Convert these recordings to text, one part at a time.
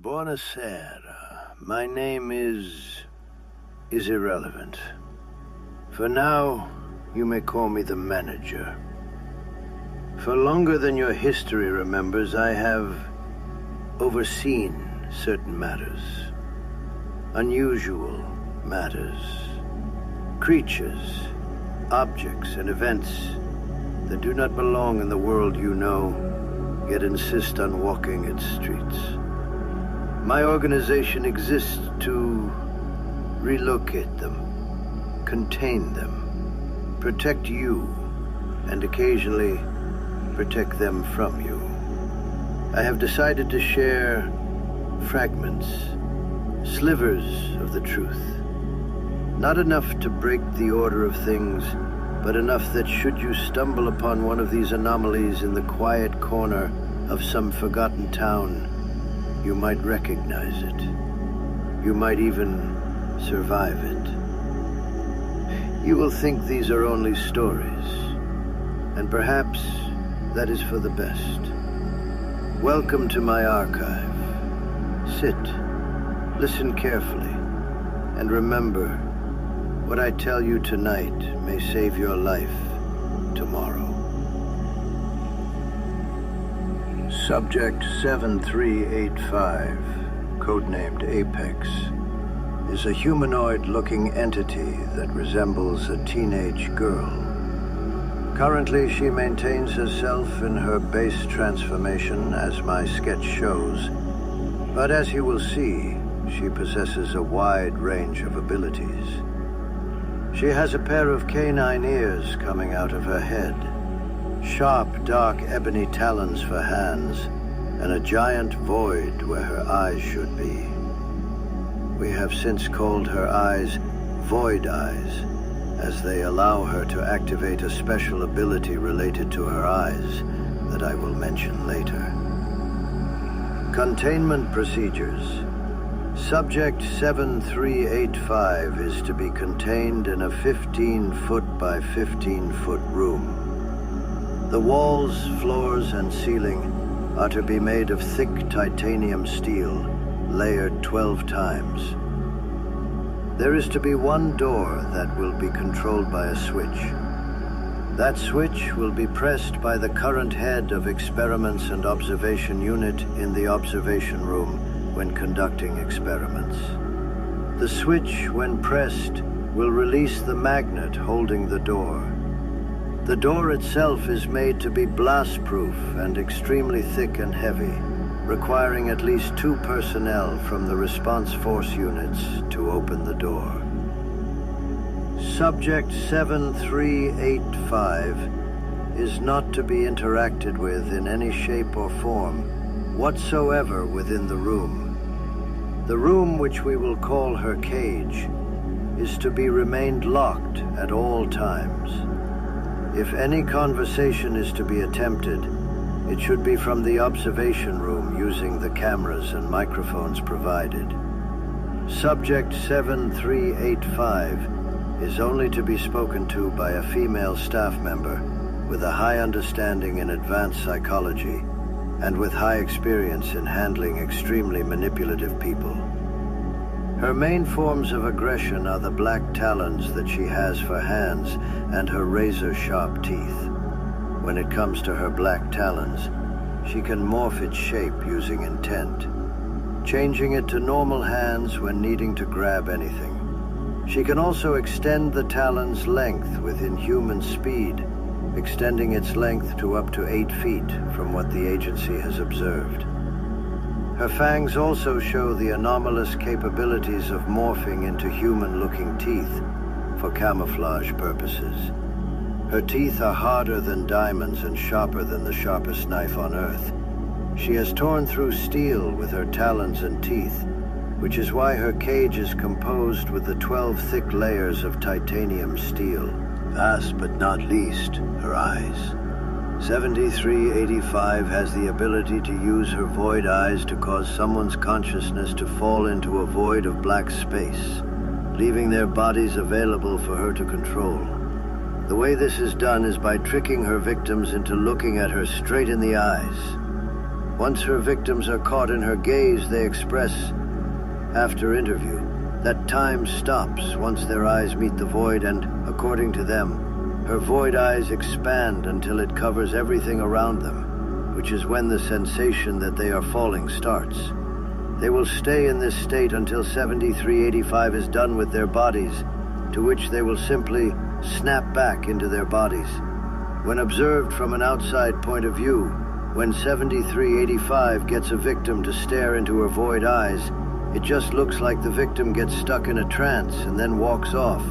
Buonasera. My name is irrelevant. For now, you may call me the manager. For longer than your history remembers, I have overseen certain matters. Unusual matters. Creatures, objects, and events that do not belong in the world you know, yet insist on walking its streets. My organization exists to relocate them, contain them, protect you, and occasionally protect them from you. I have decided to share fragments, slivers of the truth. Not enough to break the order of things, but enough that should you stumble upon one of these anomalies in the quiet corner of some forgotten town, you might recognize it. You might even survive it. You will think these are only stories, and perhaps that is for the best. Welcome to my archive. Sit, listen carefully, and remember, what I tell you tonight may save your life tomorrow. Subject 7385, codenamed Apex, is a humanoid-looking entity that resembles a teenage girl. Currently, she maintains herself in her base transformation, as my sketch shows, but as you will see, she possesses a wide range of abilities. She has a pair of canine ears coming out of her head, sharp, dark ebony talons for hands, and a giant void where her eyes should be. We have since called her eyes Void Eyes, as they allow her to activate a special ability related to her eyes that I will mention later. Containment procedures. Subject 7385 is to be contained in a 15-foot by 15-foot room. The walls, floors, and ceiling are to be made of thick titanium steel, layered 12 times. There is to be one door that will be controlled by a switch. That switch will be pressed by the current head of Experiments and Observation Unit in the observation room when conducting experiments. The switch, when pressed, will release the magnet holding the door. The door itself is made to be blast-proof and extremely thick and heavy, requiring at least 2 personnel from the response force units to open the door. Subject 7385 is not to be interacted with in any shape or form whatsoever within the room. The room, which we will call her cage, is to be remained locked at all times. If any conversation is to be attempted, it should be from the observation room using the cameras and microphones provided. Subject 7385 is only to be spoken to by a female staff member with a high understanding in advanced psychology and with high experience in handling extremely manipulative people. Her main forms of aggression are the black talons that she has for hands and her razor-sharp teeth. When it comes to her black talons, she can morph its shape using intent, changing it to normal hands when needing to grab anything. She can also extend the talon's length with inhuman speed, extending its length to up to 8 feet from what the agency has observed. Her fangs also show the anomalous capabilities of morphing into human-looking teeth for camouflage purposes. Her teeth are harder than diamonds and sharper than the sharpest knife on Earth. She has torn through steel with her talons and teeth, which is why her cage is composed with the 12 thick layers of titanium steel. Last but not least, her eyes. 7385 has the ability to use her void eyes to cause someone's consciousness to fall into a void of black space, leaving their bodies available for her to control. The way this is done is by tricking her victims into looking at her straight in the eyes. Once her victims are caught in her gaze, they express, after interview, that time stops once their eyes meet the void and, according to them, her void eyes expand until it covers everything around them, which is when the sensation that they are falling starts. They will stay in this state until 7385 is done with their bodies, to which they will simply snap back into their bodies. When observed from an outside point of view, when 7385 gets a victim to stare into her void eyes, it just looks like the victim gets stuck in a trance and then walks off,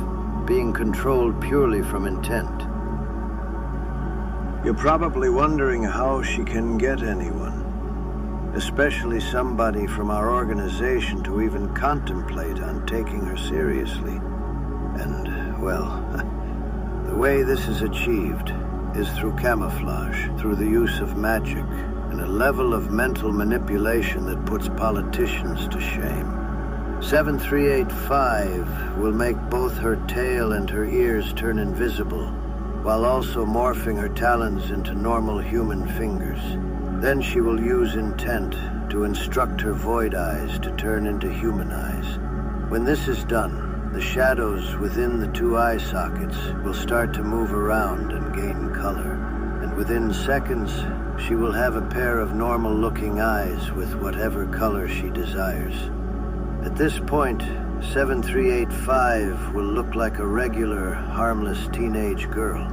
being controlled purely from intent. You're probably wondering how she can get anyone, especially somebody from our organization, to even contemplate on taking her seriously. And, well, the way this is achieved is through camouflage, through the use of magic, and a level of mental manipulation that puts politicians to shame. 7385 will make both her tail and her ears turn invisible, while also morphing her talons into normal human fingers. Then she will use intent to instruct her void eyes to turn into human eyes. When this is done, the shadows within the two eye sockets will start to move around and gain color, and within seconds, she will have a pair of normal-looking eyes with whatever color she desires. At this point, 7385 will look like a regular, harmless teenage girl.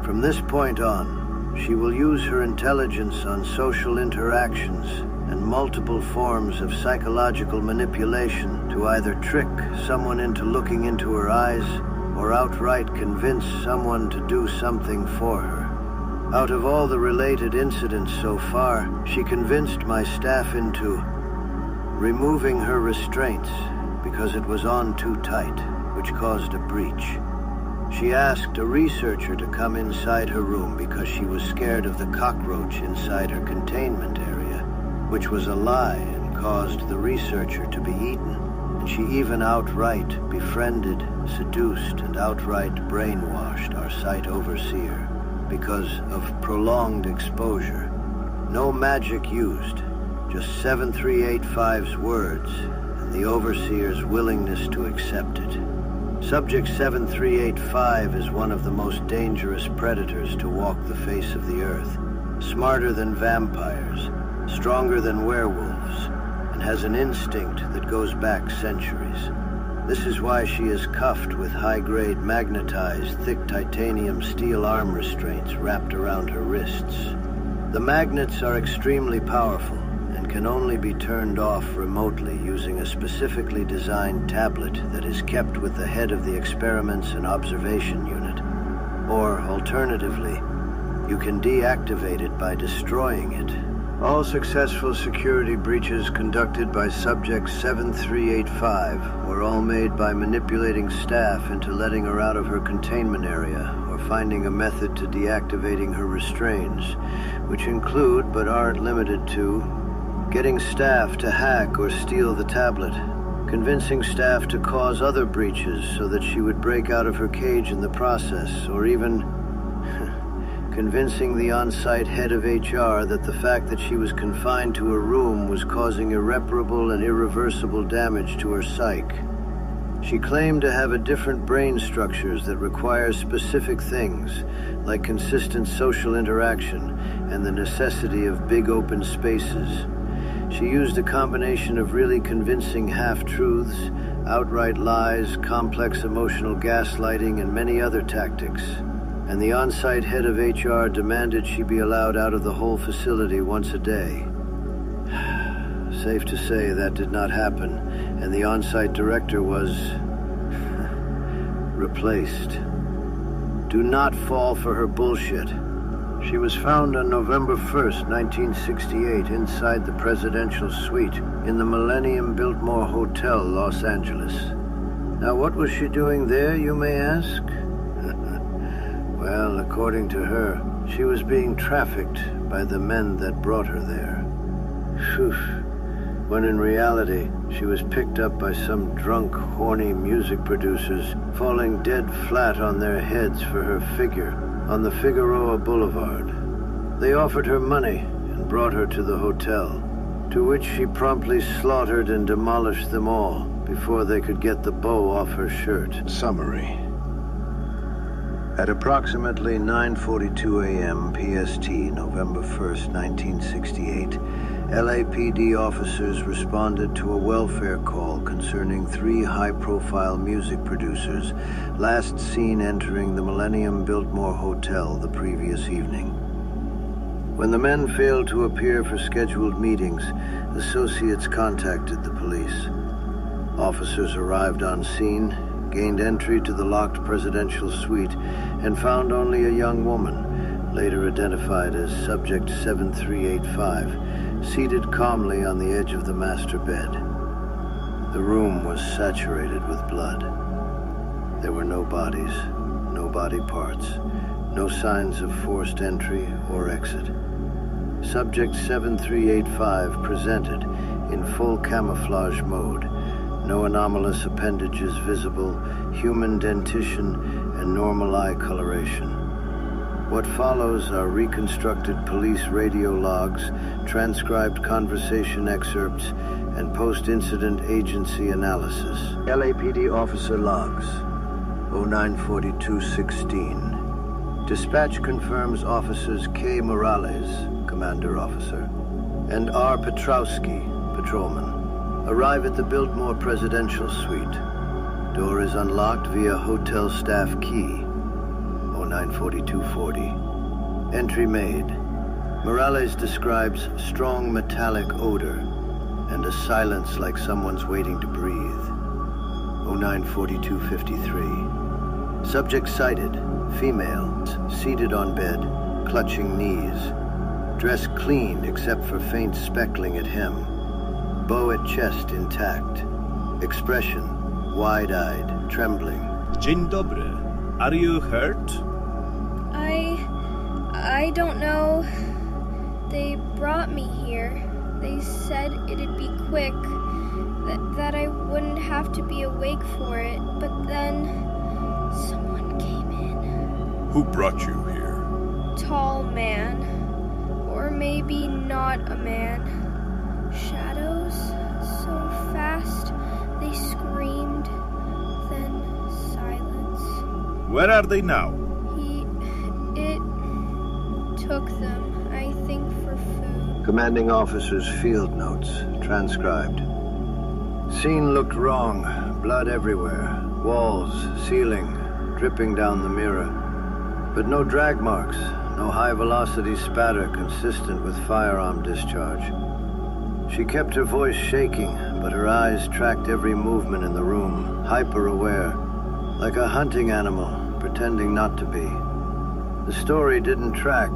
From this point on, she will use her intelligence on social interactions and multiple forms of psychological manipulation to either trick someone into looking into her eyes or outright convince someone to do something for her. Out of all the related incidents so far, she convinced my staff into removing her restraints because it was on too tight, which caused a breach. She asked a researcher to come inside her room because she was scared of the cockroach inside her containment area, which was a lie and caused the researcher to be eaten. And she even outright befriended, seduced, and outright brainwashed our site overseer because of prolonged exposure. No magic used, just 7385's words and the overseer's willingness to accept it. Subject 7385 is one of the most dangerous predators to walk the face of the earth. Smarter than vampires, stronger than werewolves, and has an instinct that goes back centuries. This is why she is cuffed with high-grade magnetized thick titanium steel arm restraints wrapped around her wrists. The magnets are extremely powerful and can only be turned off remotely using a specifically designed tablet that is kept with the head of the experiments and observation unit. Or, alternatively, you can deactivate it by destroying it. All successful security breaches conducted by Subject 7385 were all made by manipulating staff into letting her out of her containment area or finding a method to deactivating her restraints, which include, but aren't limited to, getting staff to hack or steal the tablet, convincing staff to cause other breaches so that she would break out of her cage in the process, or even convincing the on-site head of HR that the fact that she was confined to a room was causing irreparable and irreversible damage to her psyche. She claimed to have a different brain structures that require specific things, like consistent social interaction and the necessity of big open spaces. She used a combination of really convincing half-truths, outright lies, complex emotional gaslighting, and many other tactics. And the on-site head of HR demanded she be allowed out of the whole facility once a day. Safe to say that did not happen, and the on-site director was replaced. Do not fall for her bullshit. She was found on November 1st, 1968, inside the presidential suite in the Millennium Biltmore Hotel, Los Angeles. Now, what was she doing there, you may ask? Well, according to her, she was being trafficked by the men that brought her there. Phew. When in reality, she was picked up by some drunk, horny music producers, falling dead flat on their heads for her figure on the Figueroa Boulevard. They offered her money and brought her to the hotel, to which she promptly slaughtered and demolished them all before they could get the bow off her shirt. Summary. At approximately 9:42 a.m. PST, November 1st, 1968, LAPD officers responded to a welfare call concerning 3 high-profile music producers last seen entering the Millennium Biltmore Hotel the previous evening. When the men failed to appear for scheduled meetings, associates contacted the police. Officers arrived on scene, gained entry to the locked presidential suite, and found only a young woman, later identified as Subject 7385, seated calmly on the edge of the master bed. The room was saturated with blood. There were no bodies, no body parts, no signs of forced entry or exit. Subject 7385 presented in full camouflage mode, no anomalous appendages visible, human dentition, and normal eye coloration. What follows are reconstructed police radio logs, transcribed conversation excerpts, and post-incident agency analysis. LAPD officer logs, 094216. Dispatch confirms officers K. Morales, Commander Officer, and R. Petrowski, Patrolman, arrive at the Biltmore Presidential Suite. Door is unlocked via hotel staff key, 094240. Entry made. Morales describes strong metallic odor and a silence like someone's waiting to breathe, 094253. Subject sighted, female, seated on bed, clutching knees. Dress clean except for faint speckling at hem. Bow at chest intact. Expression, wide-eyed, trembling. Dzień dobry. Are you hurt? I don't know. They brought me here. They said it'd be quick, that I wouldn't have to be awake for it, but then someone came in. Who brought you here? Tall man. Or maybe not a man. Shadows, so fast, they screamed, then silence. Where are they now? It took them, I think, for food. Commanding officer's field notes, transcribed. Scene looked wrong, blood everywhere, walls, ceiling, dripping down the mirror. But no drag marks, no high-velocity spatter consistent with firearm discharge. She kept her voice shaking, but her eyes tracked every movement in the room, hyper-aware, like a hunting animal, pretending not to be. The story didn't track.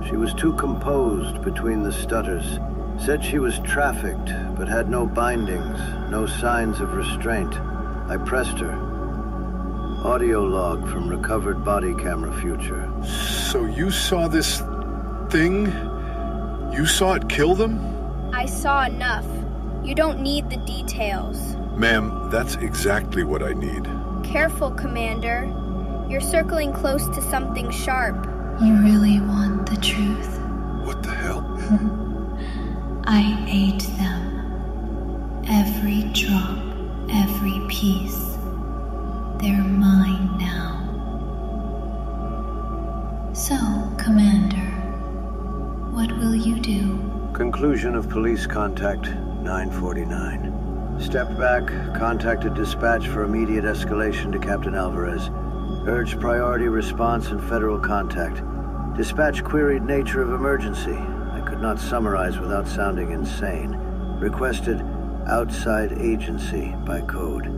She was too composed between the stutters. Said she was trafficked, but had no bindings, no signs of restraint. I pressed her. Audio log from recovered body camera future. So you saw this thing? You saw it kill them? I saw enough. You don't need the details. Ma'am, that's exactly what I need. Careful, Commander. You're circling close to something sharp. You really want the truth? What the hell? I ate them. Every drop, every piece. They're mine now. So, Commander, what will you do? Conclusion of police contact, 9:49. Stepped back, contacted dispatch for immediate escalation to Captain Alvarez. Urged priority response and federal contact. Dispatch queried nature of emergency. I could not summarize without sounding insane. Requested outside agency by code.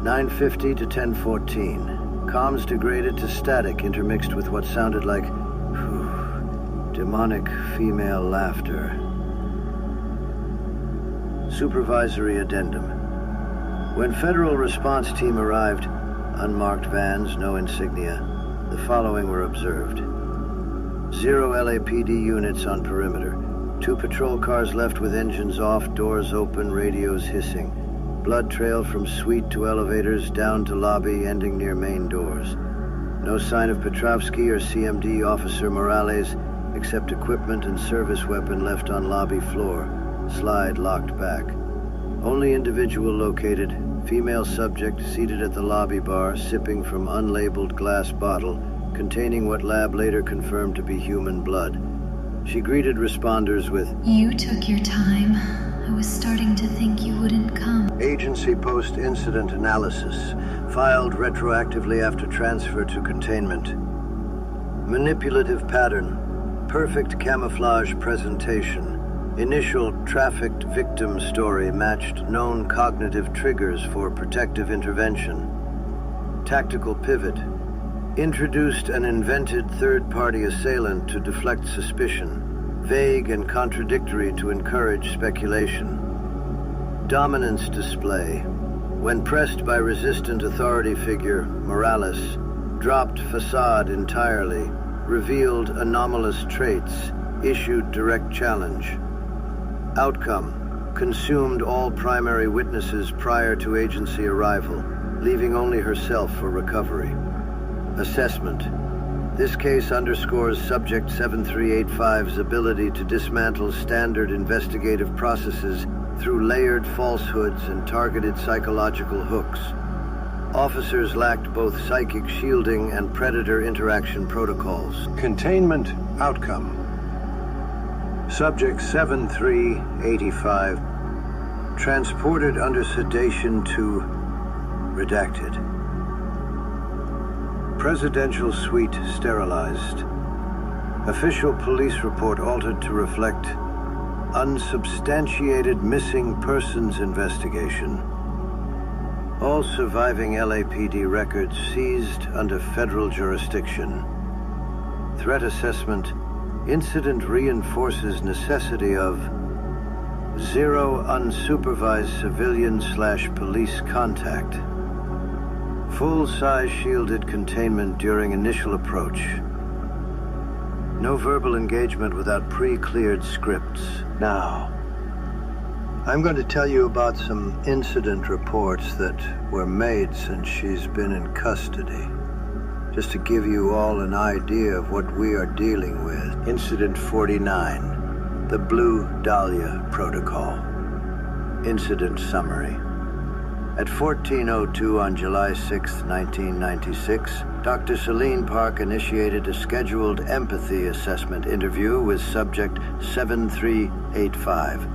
9:50 to 10:14. Comms degraded to static intermixed with what sounded like demonic female laughter. Supervisory addendum. When federal response team arrived, unmarked vans, no insignia, the following were observed. 0 LAPD units on perimeter. 2 patrol cars left with engines off, doors open, radios hissing. Blood trail from suite to elevators, down to lobby, ending near main doors. No sign of Petrovsky or CMD Officer Morales, except equipment and service weapon left on lobby floor. Slide locked back. Only individual located, female subject seated at the lobby bar, sipping from unlabeled glass bottle containing what lab later confirmed to be human blood. She greeted responders with, "You took your time. I was starting to think you wouldn't come." agency post-incident analysis, filed retroactively after transfer to containment. Manipulative pattern, perfect camouflage presentation. Initial trafficked victim story matched known cognitive triggers for protective intervention. Tactical pivot. Introduced an invented third-party assailant to deflect suspicion. Vague and contradictory to encourage speculation. Dominance display. When pressed by resistant authority figure Morales, dropped facade entirely, revealed anomalous traits, issued direct challenge. Outcome. Consumed all primary witnesses prior to agency arrival, leaving only herself for recovery. Assessment. This case underscores Subject 7385's ability to dismantle standard investigative processes through layered falsehoods and targeted psychological hooks. Officers lacked both psychic shielding and predator interaction protocols. Containment outcome. Subject 7385 transported under sedation to redacted. Presidential suite sterilized. Official police report altered to reflect unsubstantiated missing persons investigation. All surviving LAPD records seized under federal jurisdiction. Threat assessment. Incident reinforces necessity of zero unsupervised civilian/police contact. Full-size shielded containment during initial approach. No verbal engagement without pre-cleared scripts. Now, I'm going to tell you about some incident reports that were made since she's been in custody. Just to give you all an idea of what we are dealing with. Incident 49, the Blue Dahlia Protocol. Incident summary. At 14:02 on July 6, 1996, Dr. Celine Park initiated a scheduled empathy assessment interview with subject 7385.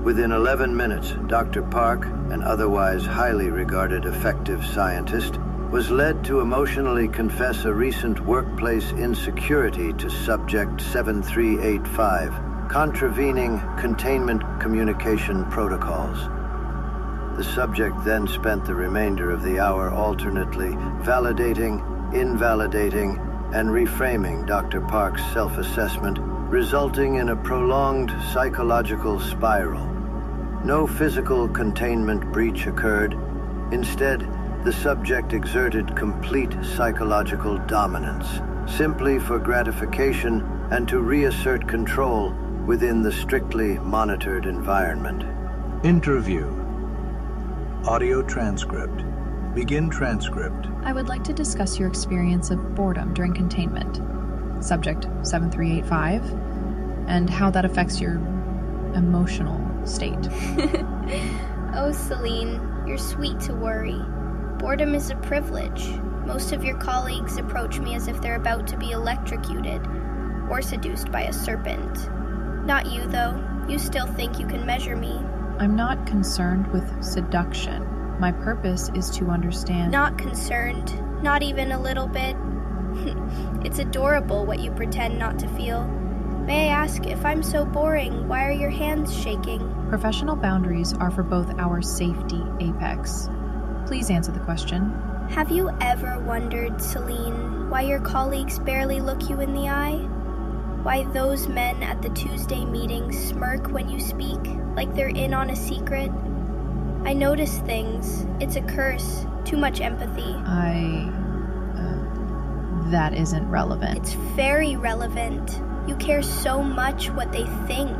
Within 11 minutes, Dr. Park, an otherwise highly regarded effective scientist, was led to emotionally confess a recent workplace insecurity to subject 7385, contravening containment communication protocols. The subject then spent the remainder of the hour alternately validating, invalidating, and reframing Dr. Park's self-assessment, resulting in a prolonged psychological spiral. No physical containment breach occurred. Instead, the subject exerted complete psychological dominance, simply for gratification and to reassert control within the strictly monitored environment. Interview. Audio transcript. Begin transcript. I would like to discuss your experience of boredom during containment, subject 7385, and how that affects your emotional state. Oh, Celine, you're sweet to worry. Boredom is a privilege. Most of your colleagues approach me as if they're about to be electrocuted or seduced by a serpent. Not you, though. You still think you can measure me. I'm not concerned with seduction. My purpose is to understand. Not concerned. Not even a little bit. It's adorable what you pretend not to feel. May I ask, if I'm so boring, why are your hands shaking? Professional boundaries are for both our safety apex. Please answer the question. Have you ever wondered, Celine, why your colleagues barely look you in the eye? Why those men at the Tuesday meetings smirk when you speak, like they're in on a secret? I notice things. It's a curse. Too much empathy. That isn't relevant. It's very relevant. You care so much what they think.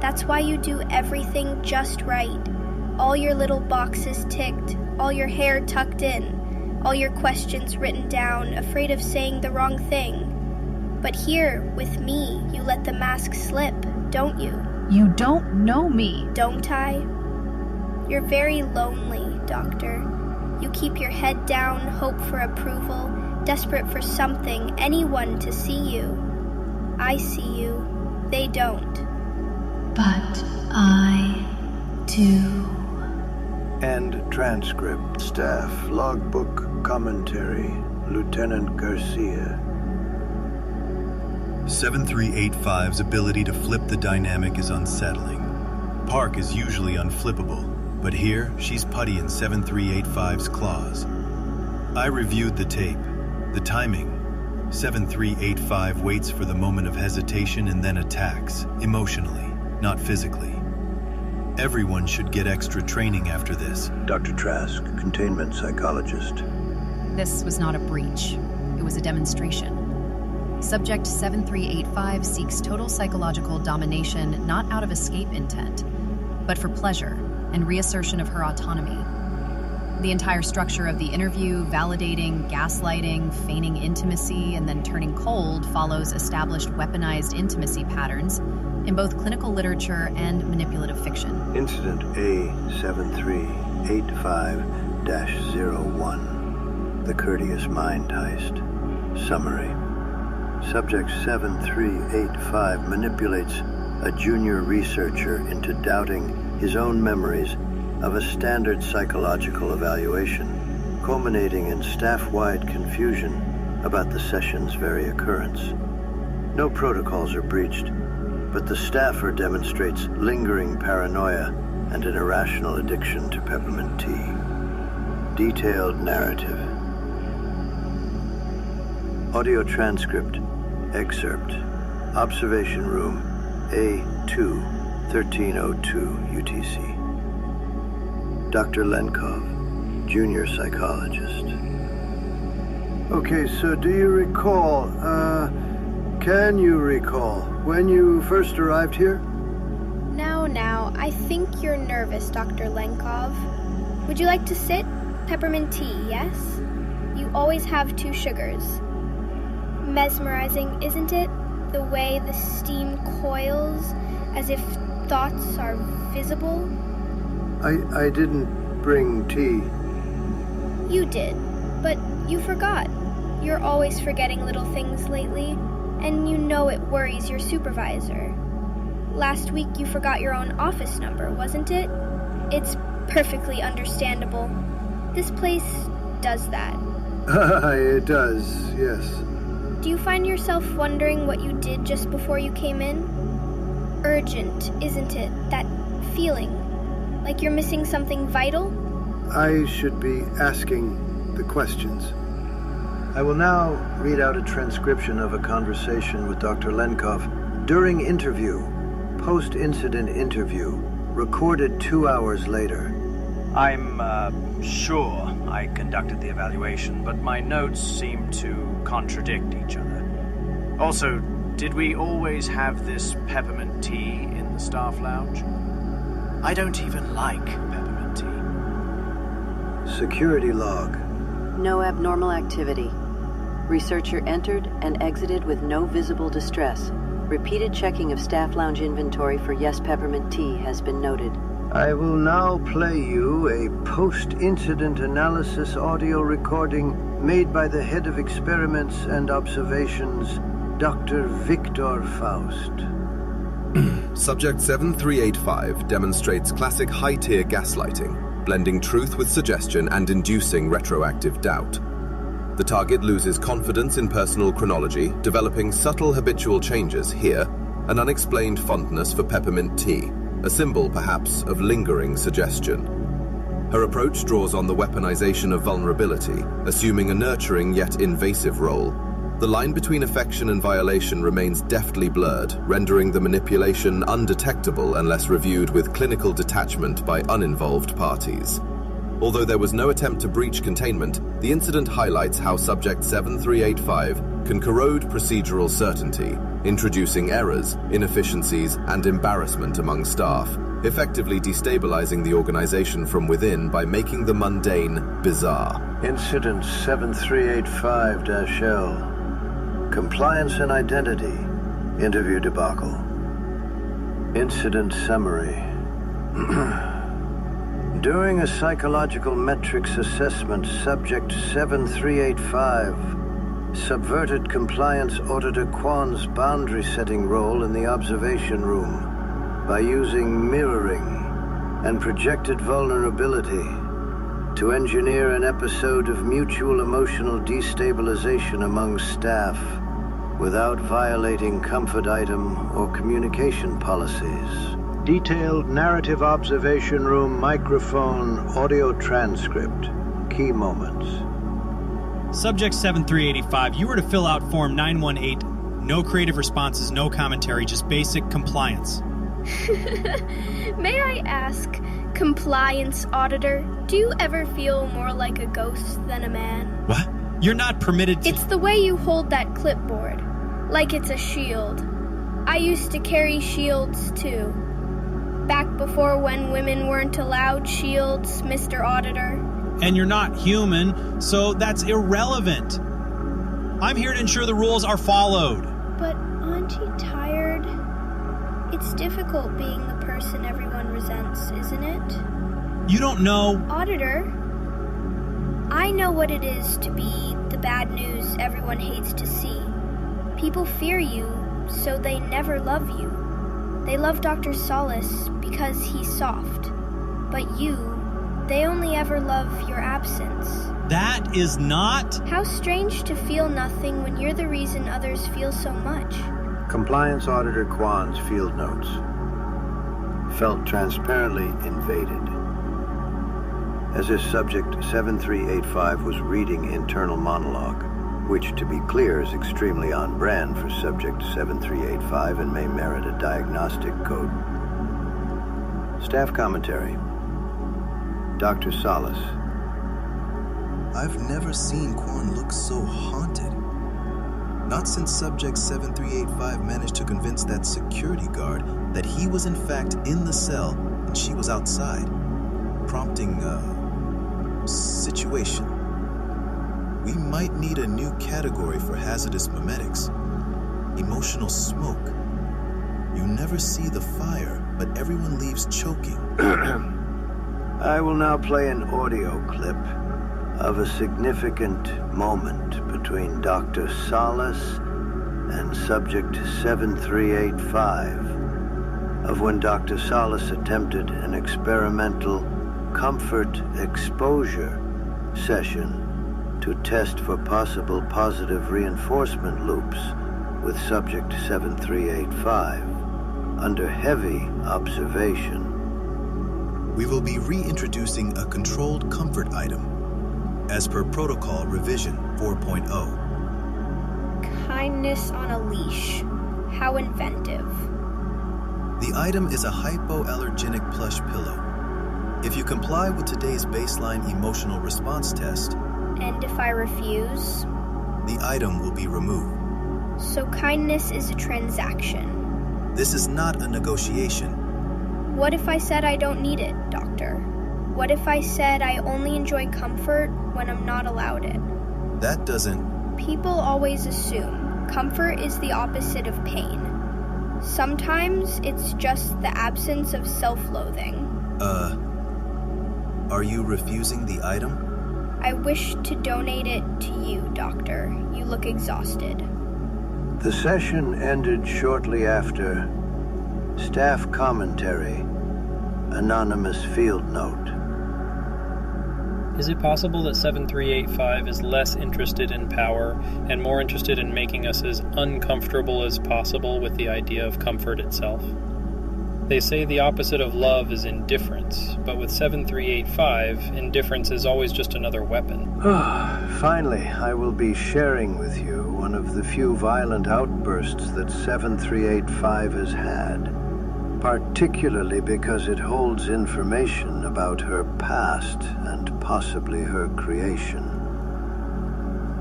That's why you do everything just right. All your little boxes ticked, all your hair tucked in, all your questions written down, afraid of saying the wrong thing. But here, with me, you let the mask slip, don't you? You don't know me. Don't I? You're very lonely, Doctor. You keep your head down, hope for approval, desperate for something, anyone to see you. I see you. They don't. But I do. End transcript. Staff logbook commentary. Lieutenant Garcia. 7385's ability to flip the dynamic is unsettling. Park is usually unflippable, but here she's putty in 7385's claws. I reviewed the tape. The timing. 7385 waits for the moment of hesitation and then attacks, emotionally, not physically. Everyone should get extra training after this. Dr. Trask, containment psychologist. This was not a breach. It was a demonstration. Subject 7385 seeks total psychological domination not out of escape intent, but for pleasure and reassertion of her autonomy. The entire structure of the interview, validating, gaslighting, feigning intimacy, and then turning cold follows established weaponized intimacy patterns in both clinical literature and manipulative fiction. Incident A7385-01. The Courteous Mind Heist. Summary. Subject 7385 manipulates a junior researcher into doubting his own memories of a standard psychological evaluation, culminating in staff-wide confusion about the session's very occurrence. No protocols are breached, but the staffer demonstrates lingering paranoia and an irrational addiction to peppermint tea. Detailed narrative. Audio transcript. Excerpt. Observation room A2, 1302 UTC. Dr. Lenkov, junior psychologist. Okay, so do you recall, can you recall when you first arrived here? Now, I think you're nervous, Dr. Lenkov. Would you like to sit? Peppermint tea, yes? You always have 2 sugars. Mesmerizing, isn't it? The way the steam coils, as if thoughts are visible. I didn't bring tea. You did, but you forgot. You're always forgetting little things lately, and you know it worries your supervisor. Last week you forgot your own office number, wasn't it? It's perfectly understandable. This place does that. It does, yes. Do you find yourself wondering what you did just before you came in? Urgent, isn't it? That feeling. Like you're missing something vital? I should be asking the questions. I will now read out a transcription of a conversation with Dr. Lenkov during interview, post-incident interview, recorded 2 hours later. I'm sure I conducted the evaluation, but my notes seem to contradict each other. Also, did we always have this peppermint tea in the staff lounge? I don't even like peppermint tea. Security log. No abnormal activity. Researcher entered and exited with no visible distress. Repeated checking of staff lounge inventory for yes peppermint tea has been noted. I will now play you a post-incident analysis audio recording made by the head of experiments and observations, Dr. Victor Faust. Subject 7385 demonstrates classic high-tier gaslighting, blending truth with suggestion and inducing retroactive doubt. The target loses confidence in personal chronology, developing subtle habitual changes here, an unexplained fondness for peppermint tea, a symbol, perhaps, of lingering suggestion. Her approach draws on the weaponization of vulnerability, assuming a nurturing yet invasive role. The line between affection and violation remains deftly blurred, rendering the manipulation undetectable unless reviewed with clinical detachment by uninvolved parties. Although there was no attempt to breach containment, the incident highlights how Subject 7385 can corrode procedural certainty, introducing errors, inefficiencies, and embarrassment among staff, effectively destabilizing the organization from within by making the mundane bizarre. Incident 7385-L. Compliance and identity. Interview debacle. Incident summary. During a psychological metrics assessment, subject 7385 subverted compliance auditor Kwan's boundary-setting role in the observation room by using mirroring and projected vulnerability to engineer an episode of mutual emotional destabilization among staff without violating comfort item or communication policies. Detailed narrative observation room microphone audio transcript. Key moments. Subject 7385, you were to fill out Form 918. No creative responses, no commentary, just basic compliance. May I ask, compliance auditor, do you ever feel more like a ghost than a man? What? You're not permitted to... It's the way you hold that clipboard, like it's a shield. I used to carry shields too. Back before when women weren't allowed shields, Mr. Auditor. And you're not human, so that's irrelevant. I'm here to ensure the rules are followed. But aren't you tired? It's difficult being the person everyone resents, isn't it? You don't know... Auditor, I know what it is to be the bad news everyone hates to see. People fear you, so they never love you. They love Dr. Solace because he's soft. But you, they only ever love your absence. That is not... How strange to feel nothing when you're the reason others feel so much. Compliance Auditor Kwan's field notes. Felt transparently invaded. As if subject 7385 was reading internal monologue, which, to be clear, is extremely on brand for subject 7385 and may merit a diagnostic code. Staff commentary. Dr. Solace. I've never seen Kwan look so haunted. Not since subject 7385 managed to convince that security guard that he was in fact in the cell and she was outside, prompting a situation. We might need a new category for hazardous mimetics. Emotional smoke. You never see the fire, but everyone leaves choking. I will now play an audio clip of a significant moment between Dr. Solace and subject 7385 of when Dr. Solace attempted an experimental comfort exposure session to test for possible positive reinforcement loops with subject 7385 under heavy observation. We will be reintroducing a controlled comfort item as per protocol revision 4.0. Kindness on a leash. How inventive. The item is a hypoallergenic plush pillow. If you comply with today's baseline emotional response test, and if I refuse? The item will be removed. So kindness is a transaction. This is not a negotiation. What if I said I don't need it, Doctor? What if I said I only enjoy comfort when I'm not allowed it? That doesn't... People always assume comfort is the opposite of pain. Sometimes it's just the absence of self-loathing. Are you refusing the item? I wish to donate it to you, Doctor. You look exhausted. The session ended shortly after staff commentary, anonymous field note. Is it possible that 7385 is less interested in power and more interested in making us as uncomfortable as possible with the idea of comfort itself? They say the opposite of love is indifference, but with 7385, indifference is always just another weapon. Finally, I will be sharing with you one of the few violent outbursts that 7385 has had, particularly because it holds information about her past and possibly her creation.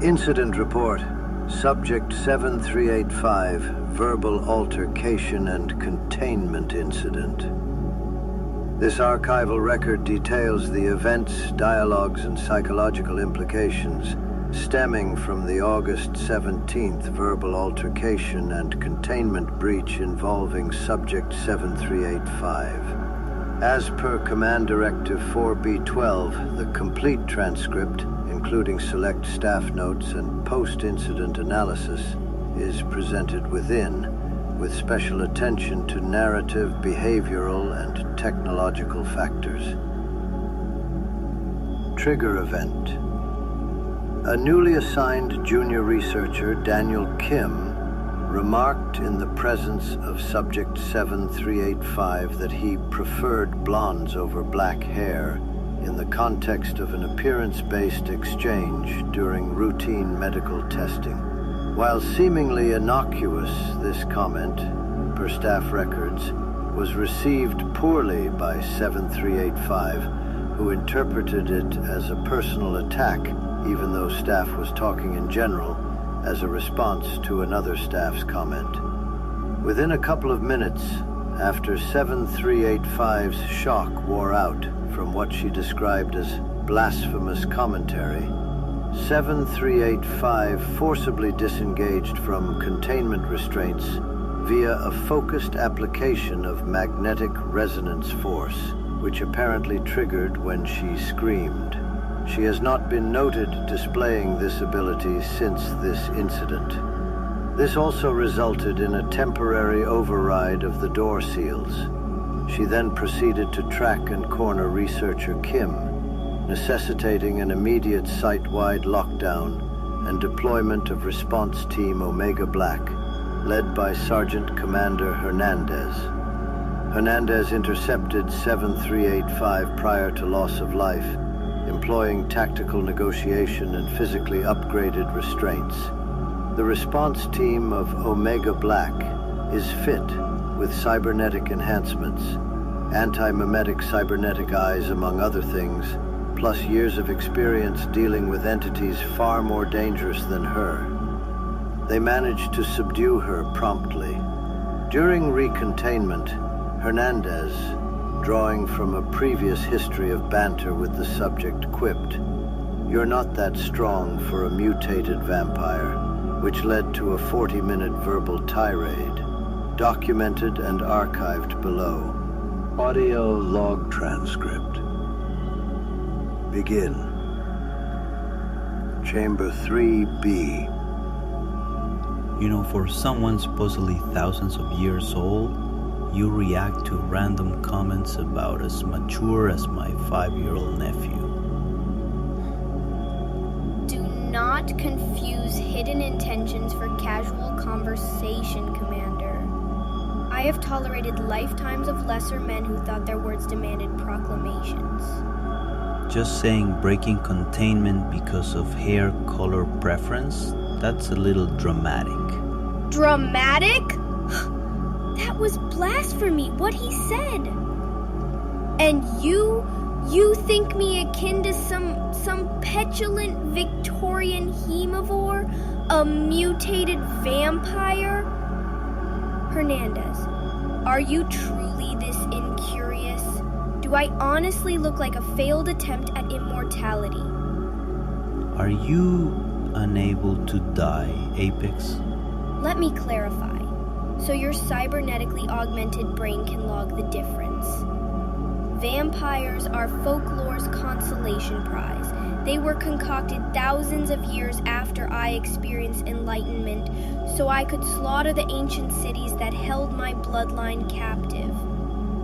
Incident report. Subject 7385, verbal altercation and containment incident. This archival record details the events, dialogues, and psychological implications stemming from the August 17th verbal altercation and containment breach involving Subject 7385. As per Command Directive 4B12, the complete transcript, including select staff notes and post-incident analysis, is presented within, with special attention to narrative, behavioral, and technological factors. Trigger event. A newly assigned junior researcher, Daniel Kim, remarked in the presence of Subject 7385 that he preferred blondes over black hair in the context of an appearance-based exchange during routine medical testing. While seemingly innocuous, this comment, per staff records, was received poorly by 7385, who interpreted it as a personal attack, even though staff was talking in general, as a response to another staff's comment. Within a couple of minutes, after 7385's shock wore out from what she described as blasphemous commentary, 7385 forcibly disengaged from containment restraints via a focused application of magnetic resonance force, which apparently triggered when she screamed. She has not been noted displaying this ability since this incident. This also resulted in a temporary override of the door seals. She then proceeded to track and corner researcher Kim, necessitating an immediate site-wide lockdown and deployment of response team Omega Black, led by Sergeant Commander Hernandez. Hernandez intercepted 7385 prior to loss of life, employing tactical negotiation and physically upgraded restraints. The response team of Omega Black is fit with cybernetic enhancements, anti-mimetic cybernetic eyes among other things, plus years of experience dealing with entities far more dangerous than her. They managed to subdue her promptly. During recontainment, Hernandez, drawing from a previous history of banter with the subject, quipped, "You're not that strong for a mutated vampire," which led to a 40-minute verbal tirade, documented and archived below. Audio log transcript. Begin. Chamber 3B. You know, for someone supposedly thousands of years old, you react to random comments about as mature as my 5-year-old nephew. Do not confuse hidden intentions for casual conversation, Commander. I have tolerated lifetimes of lesser men who thought their words demanded proclamations. Just saying breaking containment because of hair color preference, that's a little dramatic. Dramatic? That was blasphemy, what he said. And you think me akin to some petulant Victorian hemivore? A mutated vampire? Hernandez, are you truly this incurious? Do I honestly look like a failed attempt at immortality? Are you unable to die, Apex? Let me clarify, so your cybernetically augmented brain can log the difference. Vampires are folklore's consolation prize. They were concocted thousands of years after I experienced enlightenment, so I could slaughter the ancient cities that held my bloodline captive.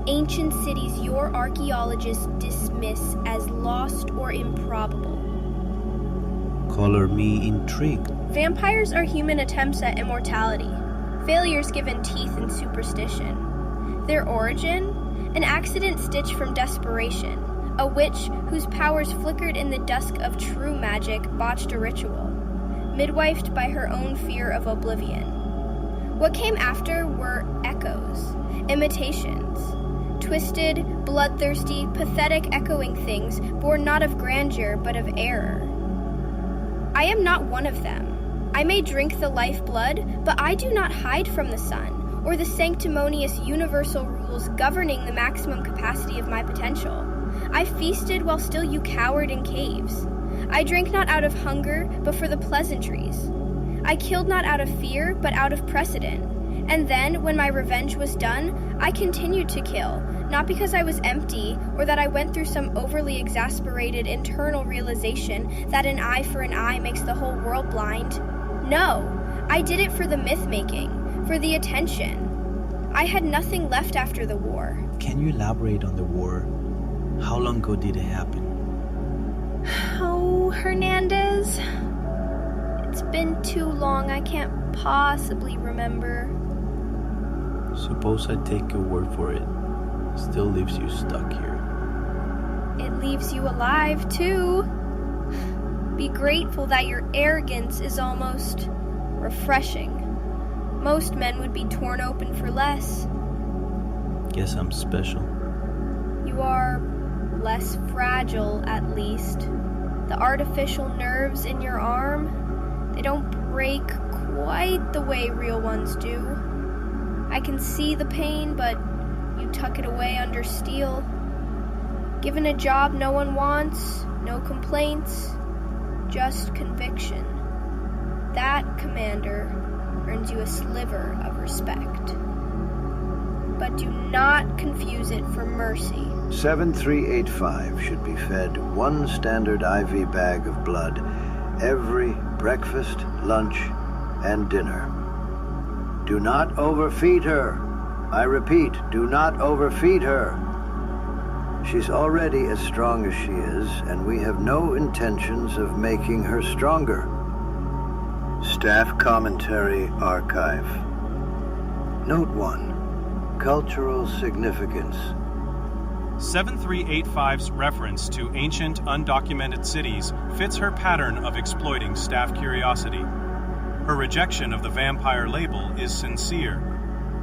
Ancient cities your archaeologists dismiss as lost or improbable. Color me intrigued. Vampires are human attempts at immortality, failures given teeth and superstition. Their origin? An accident stitched from desperation. A witch whose powers flickered in the dusk of true magic botched a ritual, midwifed by her own fear of oblivion. What came after were echoes, imitations, twisted, bloodthirsty, pathetic echoing things born not of grandeur but of error. I am not one of them. I may drink the lifeblood, but I do not hide from the sun, or the sanctimonious universal rules governing the maximum capacity of my potential. I feasted while still you cowered in caves. I drank not out of hunger, but for the pleasantries. I killed not out of fear, but out of precedent. And then, when my revenge was done, I continued to kill, not because I was empty, or that I went through some overly exasperated internal realization that an eye for an eye makes the whole world blind. No, I did it for the myth-making, for the attention. I had nothing left after the war. Can you elaborate on the war? How long ago did it happen? Oh, Hernandez. It's been too long, I can't possibly remember. Suppose I take your word for it. Still leaves you stuck here. It leaves you alive, too. Be grateful that your arrogance is almost refreshing. Most men would be torn open for less. Guess I'm special. You are less fragile, at least. The artificial nerves in your arm, they don't break quite the way real ones do. I can see the pain, but you tuck it away under steel. Given a job no one wants, no complaints, just conviction. That, Commander, earns you a sliver of respect. But do not confuse it for mercy. 7385 should be fed one standard IV bag of blood every breakfast, lunch, and dinner. Do not overfeed her. I repeat, do not overfeed her. She's already as strong as she is, and we have no intentions of making her stronger. Staff Commentary Archive. Note 1. Cultural significance. 7385's reference to ancient, undocumented cities fits her pattern of exploiting staff curiosity. Her rejection of the vampire label is sincere.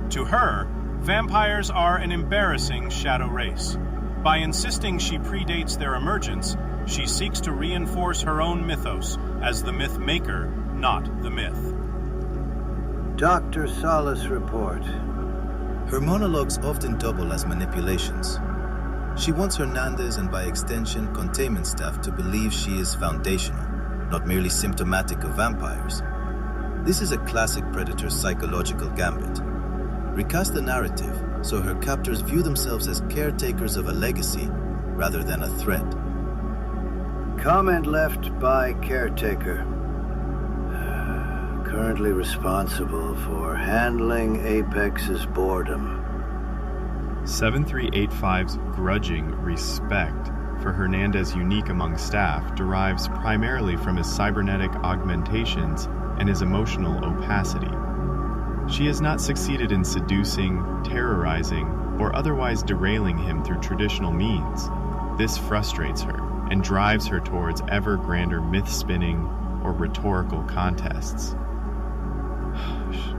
To her, vampires are an embarrassing shadow race. By insisting she predates their emergence, she seeks to reinforce her own mythos as the myth maker, not the myth. Dr. Salas report. Her monologues often double as manipulations. She wants Hernandez and by extension Containment staff to believe she is foundational, not merely symptomatic of vampires. This is a classic predator's psychological gambit. Recast the narrative so her captors view themselves as caretakers of a legacy rather than a threat. Comment left by caretaker. Currently responsible for handling Apex's boredom. 7385's grudging respect for Hernandez unique among staff derives primarily from his cybernetic augmentations and his emotional opacity. She has not succeeded in seducing, terrorizing, or otherwise derailing him through traditional means. This frustrates her and drives her towards ever grander myth-spinning or rhetorical contests.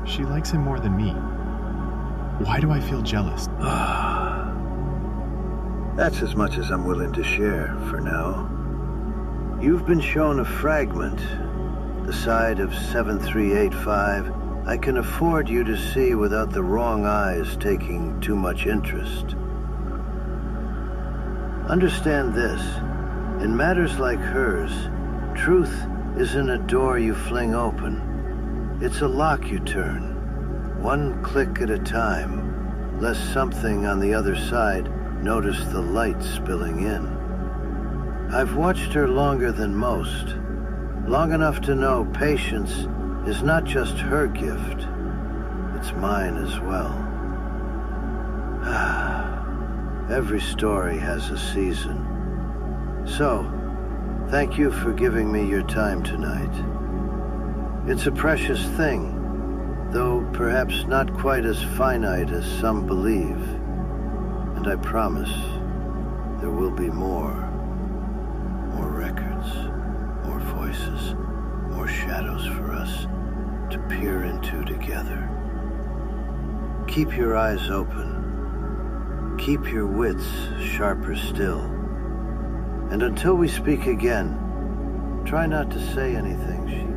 She likes him more than me. Why do I feel jealous? That's as much as I'm willing to share for now. You've been shown a fragment, the side of 7385 I can afford you to see without the wrong eyes taking too much interest. Understand this, in matters like hers, truth isn't a door you fling open. It's a lock you turn, one click at a time, lest something on the other side notice the light spilling in. I've watched her longer than most, long enough to know patience is not just her gift, it's mine as well. Every story has a season. So, thank you for giving me your time tonight. It's a precious thing, though perhaps not quite as finite as some believe. And I promise there will be more. More records, more voices, more shadows for us to peer into together. Keep your eyes open. Keep your wits sharper still. And until we speak again, try not to say anything she